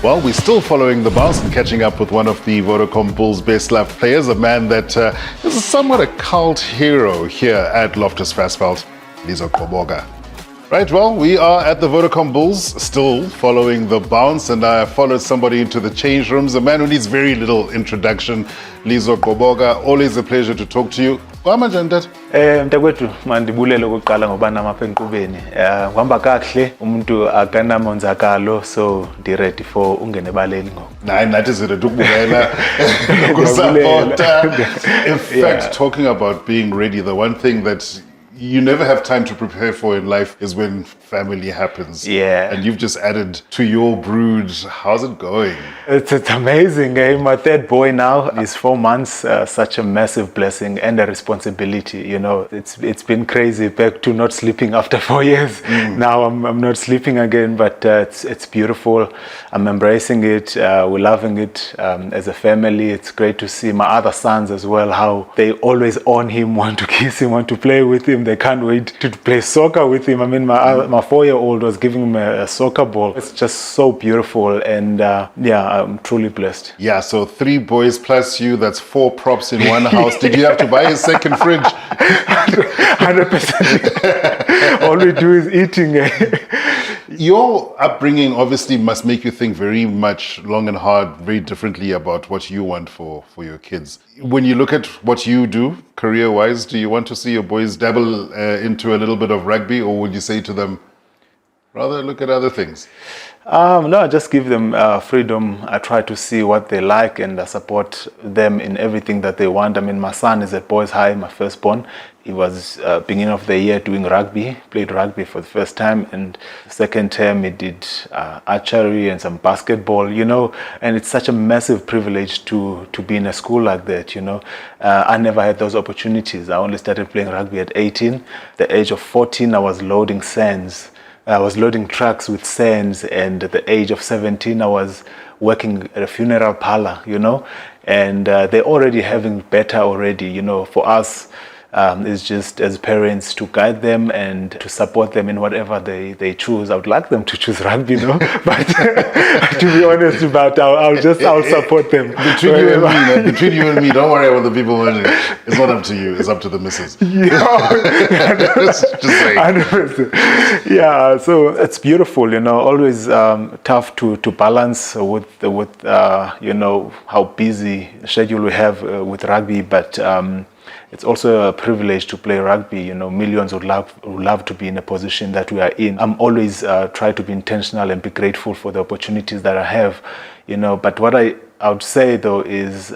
Well, we're still following the bounce and catching up with one of the Vodacom Bulls' best-loved players, a man that is somewhat a cult hero here at Loftus Versfeld, Lizo Gqoboka. Right, well, we are at the Vodacom Bulls, still following the bounce, and I followed somebody into the change rooms, a man who needs very little introduction, Lizo Gqoboka. Always a pleasure to talk to you. Mntakwethu mandibulele ukuqala ngoba namapha enkqubeni ngihamba kahle umuntu akanamonzakalo so ndi-ready for ungene ebaleni ngoku. Nathi siready ukubukela ukusapota. In fact, talking about being ready, the one thing that you never have time to prepare for in life is when family happens. Yeah. And you've just added to your brood. How's it going? It's amazing. My third boy now is 4 months. Such a massive blessing and a responsibility. You know, it's been crazy. Back to not sleeping after 4 years. Now I'm not sleeping again, but it's beautiful. I'm embracing it. We're loving it as a family. It's great to see my other sons as well, how they always on him, want to kiss him, want to play with him. They can't wait to play soccer with him. I mean, my 4-year-old was giving him a soccer ball. It's just so beautiful, and yeah, I'm truly blessed. Yeah, so 3 boys plus you, that's 4 props in one house. Did you have to buy a second fridge? 100%. All we do is eating. Your upbringing obviously must make you think very much long and hard, very differently about what you want for your kids. When you look at what you do career-wise, do you want to see your boys dabble into a little bit of rugby, or would you say to them, rather look at other things? No, I just give them freedom. I try to see what they like, and I support them in everything that they want. I mean, my son is at Boys High, my firstborn. He was beginning of the year doing rugby, played rugby for the first time, and second term he did archery and some basketball, you know, and it's such a massive privilege to be in a school like that, you know. I never had those opportunities. I only started playing rugby at 18. The age of 14, I was loading sands. I was loading trucks with sands, and at the age of 17, I was working at a funeral parlor, you know, and they're already having better already, you know. For us, it's just as parents to guide them and to support them in whatever they choose. I would like them to choose rugby, you know, but to be honest about I'll support them. Between you and me, don't worry about the people watching. It's not up to you, it's up to the missus. Just saying. 100%. Yeah, so it's beautiful, you know, always tough to balance with you know, how busy schedule we have with rugby, but it's also a privilege to play rugby. You know, millions would love to be in a position that we are in. I'm always try to be intentional and be grateful for the opportunities that I have, you know. But what I would say though is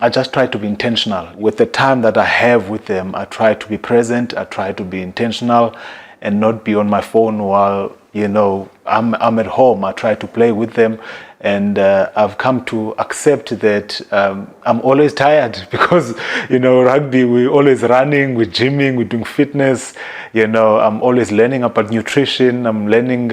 I just try to be intentional. With the time that I have with them, I try to be present, I try to be intentional and not be on my phone while, you know, I'm at home. I try to play with them, and I've come to accept that I'm always tired because, you know, rugby, we're always running, we're gymming, we're doing fitness, you know. I'm always learning about nutrition, I'm learning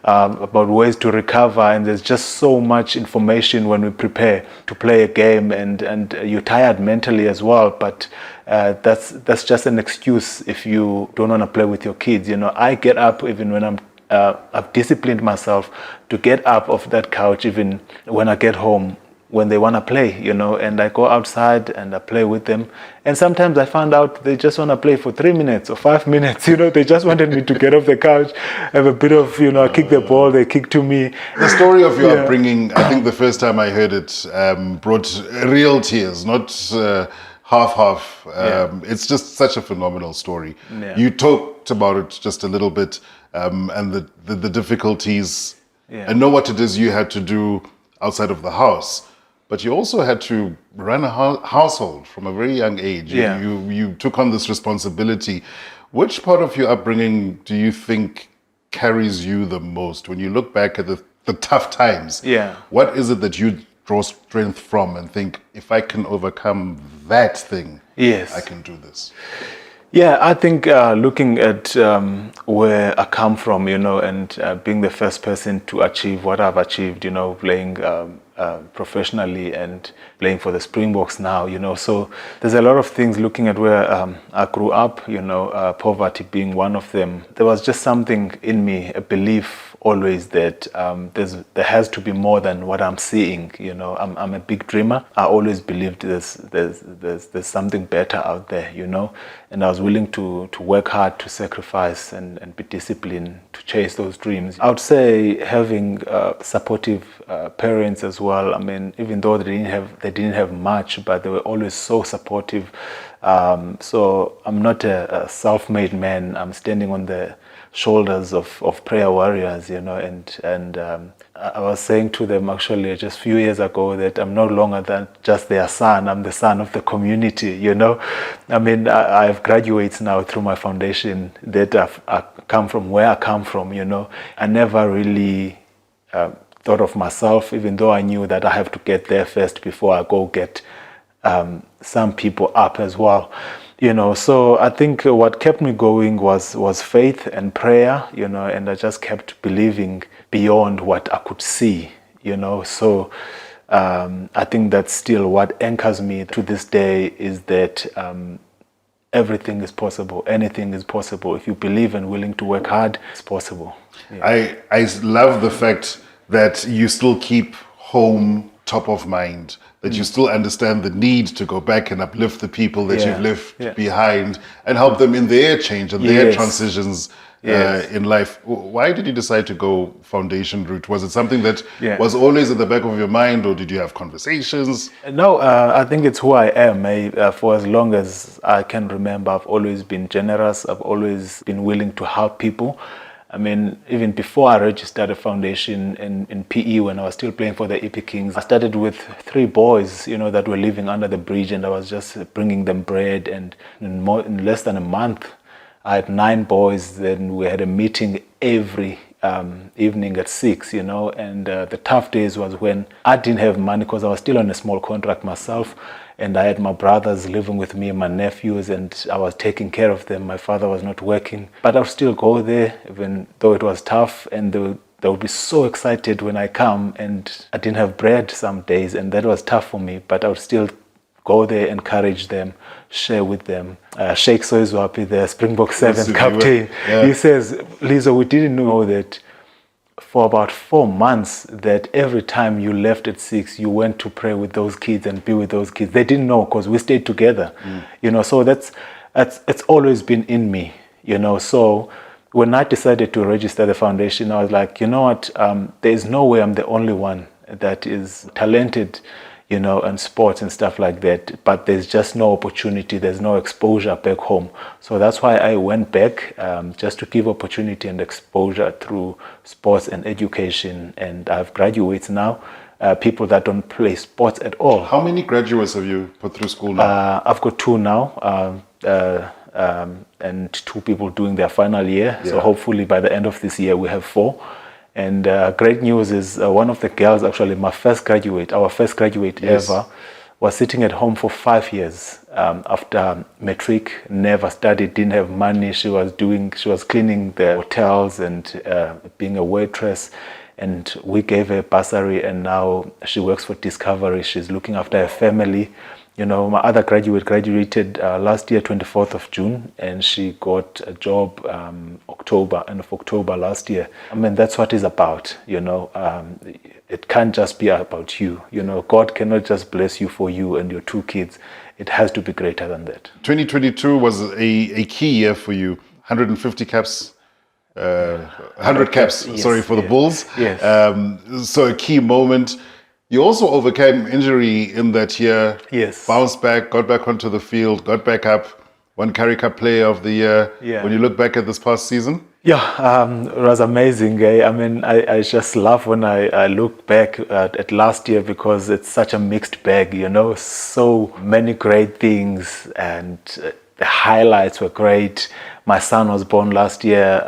about ways to recover, and there's just so much information when we prepare to play a game, and you're tired mentally as well, but that's just an excuse if you don't want to play with your kids. You know, I get up even when I've disciplined myself to get up off that couch even when I get home, when they want to play, you know, and I go outside and I play with them. And sometimes I find out they just want to play for 3 minutes or 5 minutes, you know, they just wanted me to get off the couch, have a bit of, you know, kick the ball, they kick to me. The story of your upbringing, I think the first time I heard it brought real tears, not half. It's just such a phenomenal story. Yeah. You talked about it just a little bit, and the difficulties, and know what it is you had to do outside of the house. But you also had to run a household from a very young age. Yeah. You took on this responsibility. Which part of your upbringing do you think carries you the most? When you look back at the tough times, what is it that you draw strength from and think, if I can overcome that thing, I can do this? Yeah, I think looking at where I come from, you know, and being the first person to achieve what I've achieved, you know, playing professionally and playing for the Springboks now, you know, so there's a lot of things looking at where I grew up, you know, poverty being one of them. There was just something in me, a belief always that there has to be more than what I'm seeing. You know, I'm a big dreamer. I always believed there's something better out there, you know, and I was willing to work hard, to sacrifice and be disciplined to chase those dreams. I would say having supportive parents as well. I mean, even though they didn't have much, but they were always so supportive. So I'm not a self-made man. I'm standing on the shoulders of prayer warriors, you know, and I was saying to them actually just a few years ago that I'm no longer than just their son. I'm the son of the community, you know. I mean, I have graduates now through my foundation that I come from where I come from, you know. I never really thought of myself, even though I knew that I have to get there first before I go get some people up as well, you know. So I think what kept me going was faith and prayer, you know, and I just kept believing beyond what I could see, you know. So I think that's still what anchors me to this day, is that everything is possible, anything is possible. If you believe and willing to work hard, it's possible. Yeah. I love the fact that you still keep home top of mind, that you still understand the need to go back and uplift the people that you've left behind and help them in their change and their transitions in life. Why did you decide to go foundation route? Was it something that was always at the back of your mind, or did you have conversations? No, I think it's who I am. For as long as I can remember, I've always been generous. I've always been willing to help people. I mean, even before I registered a foundation in PE, when I was still playing for the EP Kings, I started with 3 boys, you know, that were living under the bridge, and I was just bringing them bread. And in less than a month, I had 9 boys. Then we had a meeting every evening at 6, you know. And the tough days was when I didn't have money, because I was still on a small contract myself. And I had my brothers living with me, my nephews, and I was taking care of them. My father was not working. But I would still go there, even though it was tough. And they would be so excited when I come, and I didn't have bread some days, and that was tough for me. But I would still go there, encourage them, share with them. Sheikh Soizwapi, the Springbok 7 captain, he says, Lizo, we didn't know that for about 4 months that every time you left at 6, you went to pray with those kids and be with those kids. They didn't know, because we stayed together, you know. So it's always been in me, you know. So when I decided to register the foundation, I was like, you know what, there's no way I'm the only one that is talented, you know, and sports and stuff like that, but there's just no opportunity, there's no exposure back home. So that's why I went back, just to give opportunity and exposure through sports and education. And I have graduates now, people that don't play sports at all. How many graduates have you put through school now? I've got 2 now, and 2 people doing their final year. So hopefully by the end of this year, we have 4. And great news is one of the girls, actually our first graduate ever, was sitting at home for 5 years after matric, never studied, didn't have money. She was cleaning the hotels and being a waitress. And we gave her a bursary, and now she works for Discovery. She's looking after her family. You know, my other graduate graduated last year, 24th of June, and she got a job end of October last year. I mean, that's what it's about, you know. It can't just be about you. You know, God cannot just bless you for you and your 2 kids. It has to be greater than that. 2022 was a key year for you. 150 caps, 100 caps, for the Bulls. Yes. So a key moment. You also overcame injury in that year. Yes. Bounced back, got back onto the field, got back up, won Currie Cup Player of the Year. Yeah. When you look back at this past season? Yeah, it was amazing. I mean, I just love when I look back at last year, because it's such a mixed bag, you know. So many great things, and the highlights were great. My son was born last year,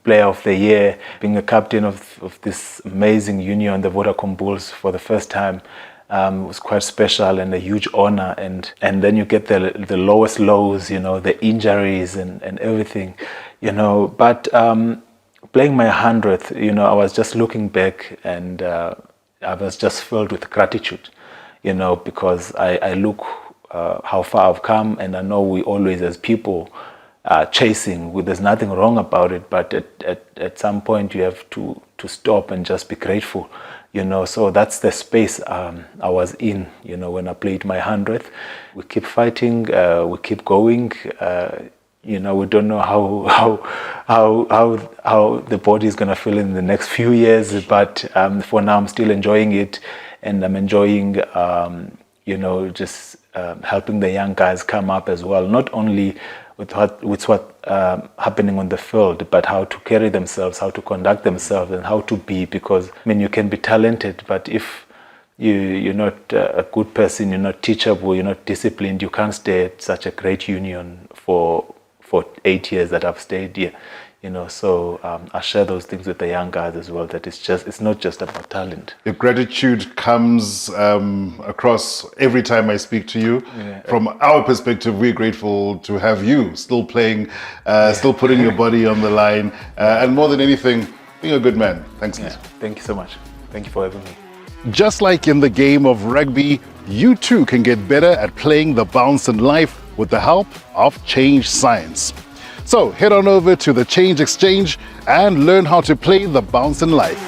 Player of the Year, being a captain of this amazing union, the Vodacom Bulls, for the first time. Was quite special and a huge honor. And then you get the lowest lows, you know, the injuries and everything, you know. But playing my 100th, you know, I was just looking back, and I was just filled with gratitude, you know, because I look how far I've come, and I know we always, as people, chasing. There's nothing wrong about it, but at some point you have to to stop and just be grateful. So that's the space I was in, when I played my 100th. We keep fighting, we keep going. We don't know how the body is gonna feel in the next few years, but for now I'm still enjoying it, and I'm enjoying just helping the young guys come up as well. Not only with what happening on the field, but how to carry themselves, how to conduct themselves, and how to be. Because you can be talented, but if you're not a good person, you're not teachable, you're not disciplined, you can't stay at such a great union for 8 years that I've stayed here. So I share those things with the young guys as well, that it's not just about talent. Your gratitude comes across every time I speak to you. Yeah. From our perspective, we're grateful to have you still playing, still putting your body on the line, and more than anything, being a good man. Thanks, Lizo. Thank you so much. Thank you for having me. Just like in the game of rugby, you too can get better at playing the bounce in life with the help of Change Science. So head on over to the Change Exchange and learn how to play the bounce in life.